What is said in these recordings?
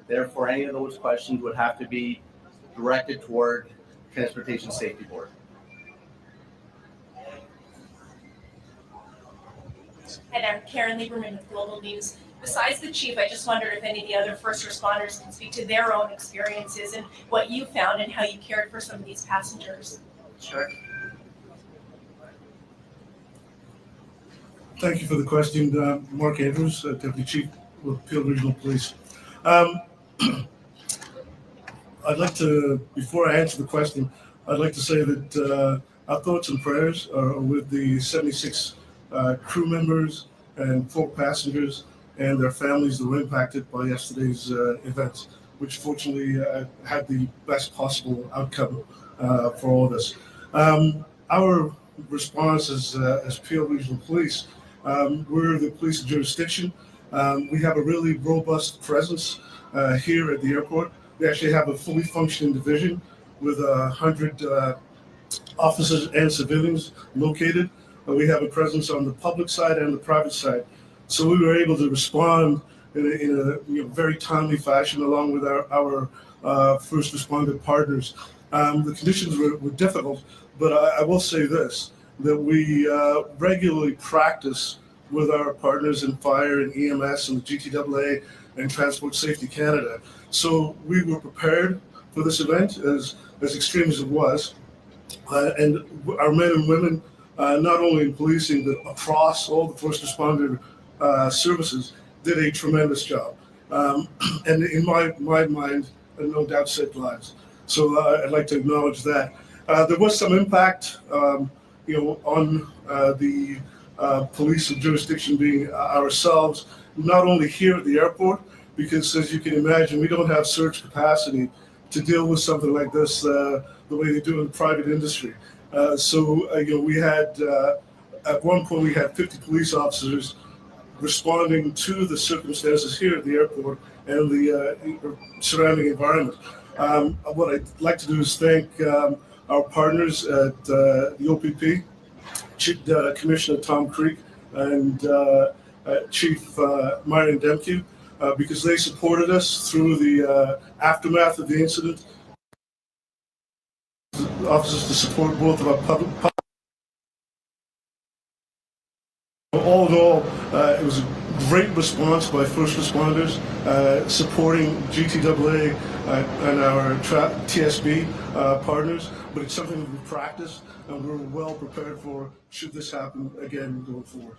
Therefore, any of those questions would have to be directed toward Transportation Safety Board. Hi there, Karen Lieberman with Global News. Besides the chief, I just wondered if any of the other first responders can speak to their own experiences and what you found and how you cared for some of these passengers. Sure. Thank you for the question. Mark Andrews, Deputy Chief with Peel Regional Police. I'd like to, before I answer the question, I'd like to say that our thoughts and prayers are with the 76 crew members and 4 passengers and their families that were impacted by yesterday's events, which fortunately had the best possible outcome for all of us. Our response as Peel Regional Police, we're the police jurisdiction. We have a really robust presence here at the airport. We actually have a fully functioning division with 100 officers and civilians located. We have a presence on the public side and the private side. So we were able to respond in a very timely fashion along with our first responder partners. The conditions were difficult, but I will say this, that we regularly practice with our partners in fire and EMS and the GTAA and Transport Safety Canada. So we were prepared for this event, as extreme as it was. And our men and women, not only in policing, but across all the first responder services, did a tremendous job. And in my mind, no doubt saved lives. So I'd like to acknowledge that. There was some impact, on the police of jurisdiction being ourselves, not only here at the airport, because as you can imagine, we don't have surge capacity to deal with something like this the way they do in the private industry. We had, at one point, we had 50 police officers responding to the circumstances here at the airport and the surrounding environment. What I'd like to do is thank our partners at the OPP, Commissioner Tom Creek and Chief Marion Demke, because they supported us through the aftermath of the incident. Officers to support both of our public. All in all, it was a great response by first responders, supporting GTAA and our TSB partners, but it's something that we practice and we're well prepared for should this happen again going forward.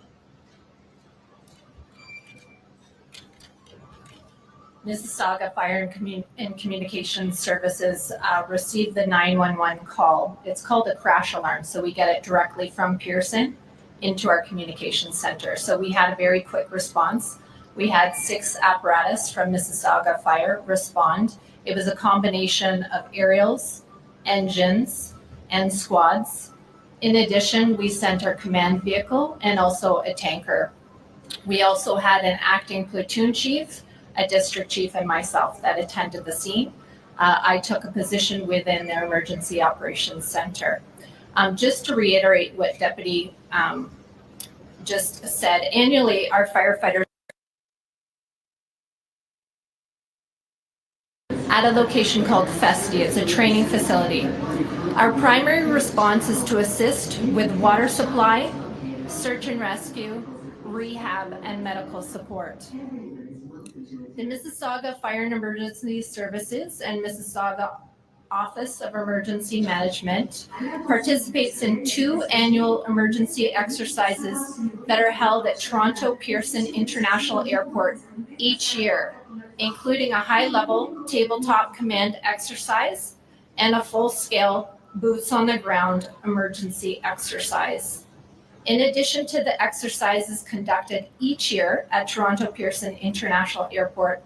Mississauga Fire and Communications Services received the 911 call. It's called a crash alarm, so we get it directly from Pearson into our communications center. So we had a very quick response. We had 6 apparatus from Mississauga Fire respond. It was a combination of aerials, engines, and squads. In addition, we sent our command vehicle and also a tanker. We also had an acting platoon chief, a district chief, and myself that attended the scene. I took a position within their emergency operations center. Just to reiterate what Deputy just said, annually our firefighters at a location called Festi. It's a training facility. Our primary response is to assist with water supply, search and rescue, rehab, and medical support. The Mississauga Fire and Emergency Services and Mississauga Office of Emergency Management participates in 2 annual emergency exercises that are held at Toronto Pearson International Airport each year, including a high-level tabletop command exercise and a full-scale boots-on-the-ground emergency exercise. In addition to the exercises conducted each year at Toronto Pearson International Airport,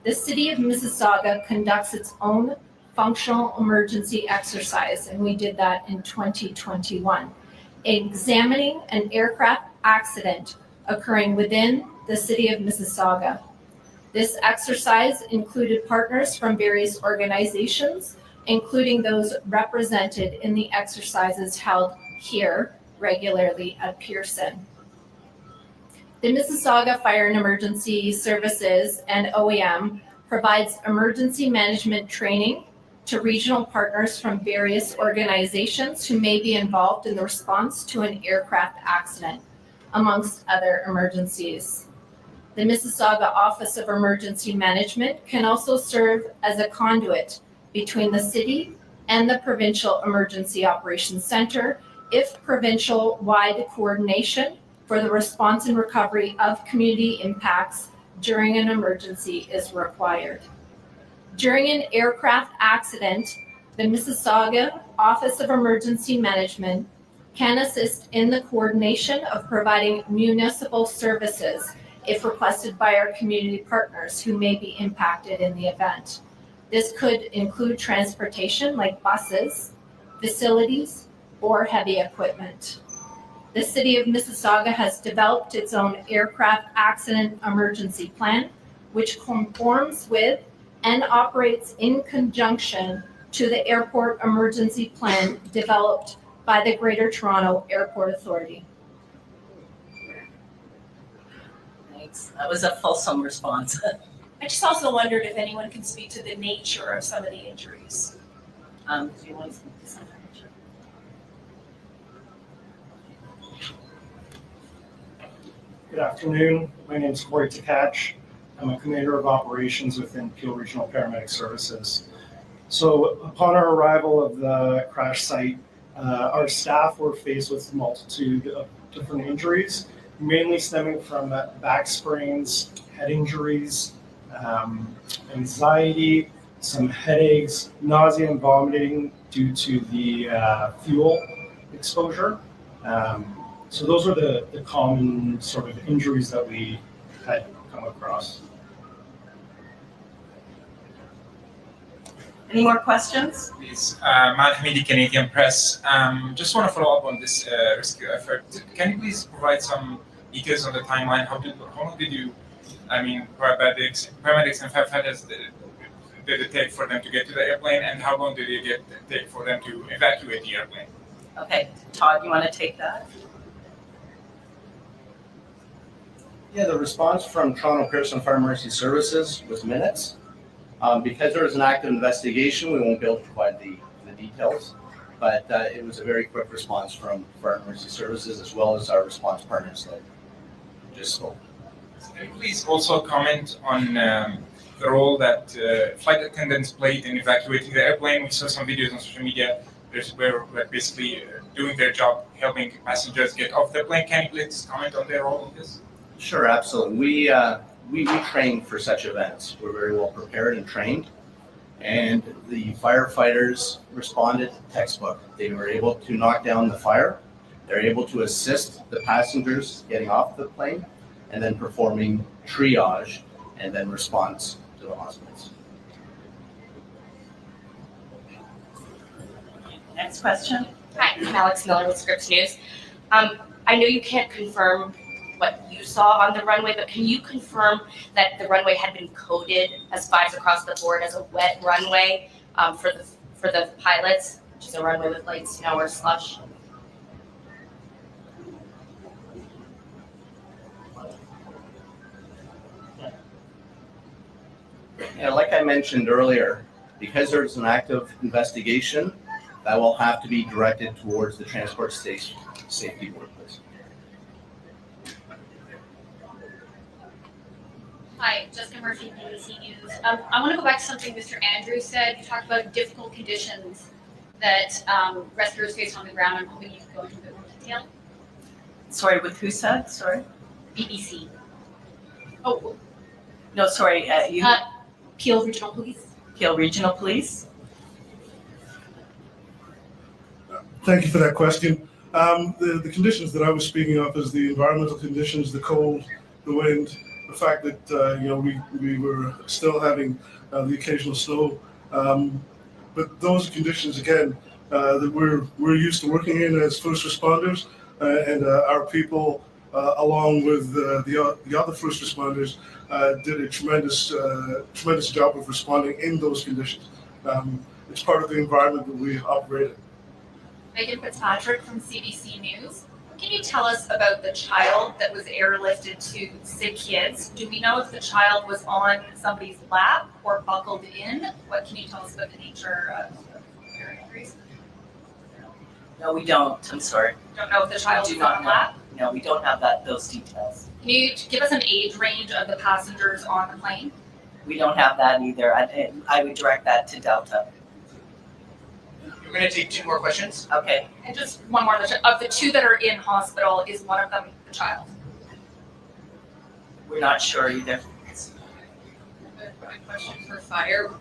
the City of Mississauga conducts its own functional emergency exercise, and we did that in 2021, examining an aircraft accident occurring within the City of Mississauga. This exercise included partners from various organizations, including those represented in the exercises held here regularly at Pearson. The Mississauga Fire and Emergency Services and OEM provides emergency management training to regional partners from various organizations who may be involved in the response to an aircraft accident, amongst other emergencies. The Mississauga Office of Emergency Management can also serve as a conduit between the city and the Provincial Emergency Operations Center if provincial-wide coordination for the response and recovery of community impacts during an emergency is required. During an aircraft accident, the Mississauga Office of Emergency Management can assist in the coordination of providing municipal services if requested by our community partners who may be impacted in the event. This could include transportation like buses, facilities, or heavy equipment. The City of Mississauga has developed its own aircraft accident emergency plan, which conforms with and operates in conjunction to the Airport Emergency Plan developed by the Greater Toronto Airport Authority. Thanks. That was a fulsome response. I just also wondered if anyone can speak to the nature of some of the injuries. Do you want to speak to something? Good afternoon. My name is Corey Tkach. I'm a Commander of Operations within Peel Regional Paramedic Services. So upon our arrival of the crash site, our staff were faced with a multitude of different injuries, mainly stemming from back sprains, head injuries, anxiety, some headaches, nausea and vomiting due to the fuel exposure. So those are the common sort of injuries that we had come across. Any more questions? Please, Matt Hamidi, Canadian Press. Just want to follow up on this rescue effort. Can you please provide some details on the timeline? How long did you, paramedics and firefighters did it take for them to get to the airplane, and how long did it take for them to evacuate the airplane? Okay, Todd, you want to take that? Yeah, the response from Toronto Pearson Fire Emergency Services was minutes. Because there was an active investigation, we won't be able to provide the details, but it was a very quick response from Fire Emergency Services as well as our response partners that just spoke. Can you please also comment on the role that flight attendants played in evacuating the airplane? We saw some videos on social media where basically doing their job, helping passengers get off the plane. Can you please comment on their role in this? Sure, absolutely. We train for such events. We're very well prepared and trained, and the firefighters responded textbook. They were able to knock down the fire. They're able to assist the passengers getting off the plane and then performing triage and then response to the hospitals. Next question. Hi, I'm Alex Miller with Scripps News. I know you can't confirm what you saw on the runway, but can you confirm that the runway had been coded as fives across the board as a wet runway for the pilots, which is a runway with light snow or slush? Yeah, like I mentioned earlier, because there's an active investigation, that will have to be directed towards the Transport Safety Board, please. Hi, Jessica Murphy, BBC News. I want to go back to something Mr. Andrews said. You talked about difficult conditions that rescuers face on the ground. I'm hoping you can go into a bit more detail. Sorry, with who said? Sorry. BBC. Oh, no, sorry. You. Peel Regional Police. Peel Regional Police. Thank you for that question. The conditions that I was speaking of is the environmental conditions, the cold, the wind, the fact that we were still having the occasional snow, but those conditions again that we're used to working in as first responders, and our people along with the other first responders did a tremendous job of responding in those conditions. It's part of the environment that we operate in. Megan Fitzpatrick from CBC News. Can you tell us about the child that was airlifted to Sick Kids? Do we know if the child was on somebody's lap or buckled in? What can you tell us about the nature of their injuries? No, we don't. I'm sorry. Don't know if the child Do was not on a know. lap. No, we don't have those details. Can you give us an age range of the passengers on the plane? We don't have that either. I would direct that to Delta. We're going to take 2 more questions. Okay. And just one more, of the 2 that are in hospital, is one of them the child? We're not sure either. A question for fire.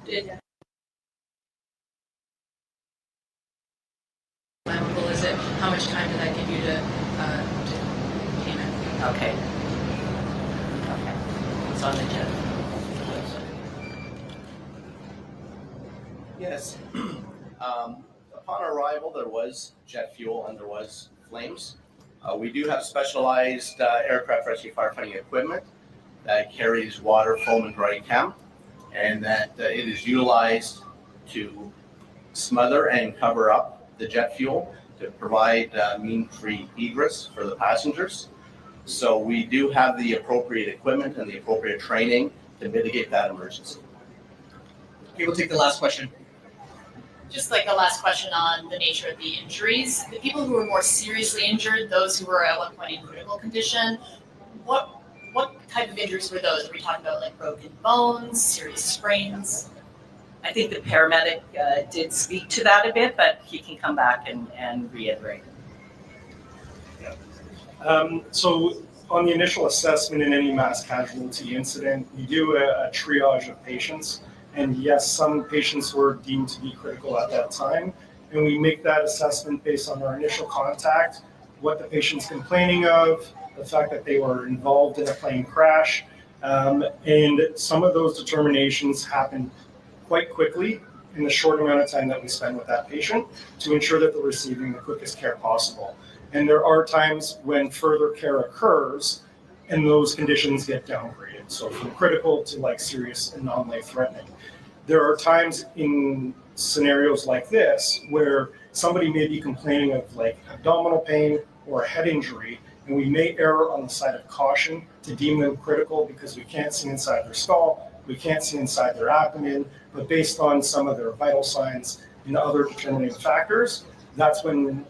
Flammable is it? How much time did that give you to payment? Okay. Okay. It's on the agenda. Yes. Upon arrival, there was jet fuel and there was flames. We do have specialized aircraft rescue firefighting equipment that carries water, foam, and dry chem, and that it is utilized to smother and cover up the jet fuel to provide mean-free egress for the passengers. So we do have the appropriate equipment and the appropriate training to mitigate that emergency. Okay, we'll take the last question. Just like a last question on the nature of the injuries, the people who were more seriously injured, those who were at one point in critical condition, what type of injuries were those? Are we talking about like broken bones, serious sprains? I think the paramedic did speak to that a bit, but he can come back and reiterate. So on the initial assessment in any mass casualty incident, we do a triage of patients. And yes, some patients were deemed to be critical at that time. And we make that assessment based on our initial contact, what the patient's complaining of, the fact that they were involved in a plane crash. And some of those determinations happen quite quickly in the short amount of time that we spend with that patient to ensure that they're receiving the quickest care possible. And there are times when further care occurs and those conditions get downgraded. So from critical to like serious and non-life threatening. There are times in scenarios like this where somebody may be complaining of like abdominal pain or a head injury, and we may err on the side of caution to deem them critical because we can't see inside their skull, we can't see inside their abdomen, but based on some of their vital signs and other determining factors, that's when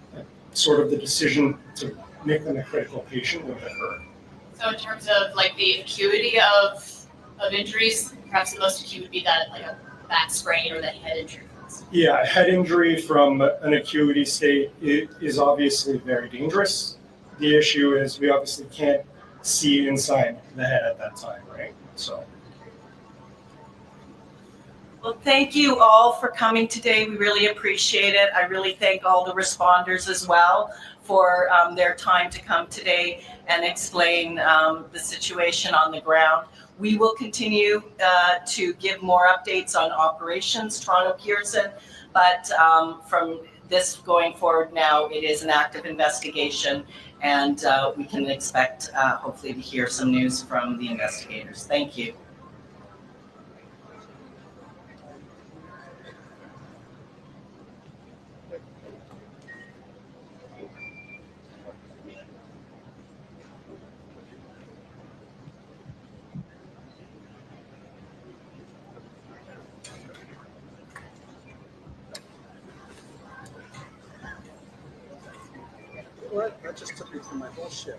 sort of the decision to make them a critical patient would occur. So in terms of like the acuity of injuries, perhaps the most acute would be that like a back sprain or the head injury. Yeah, a head injury from an acuity state is obviously very dangerous. The issue is we obviously can't see inside the head at that time, right? So. Well, thank you all for coming today. We really appreciate it. I really thank all the responders as well for their time to come today and explain the situation on the ground. We will continue to give more updates on operations, Toronto Pearson, but from this going forward now, it is an active investigation, and we can expect hopefully to hear some news from the investigators. Thank you. What? That just took me through my whole shit.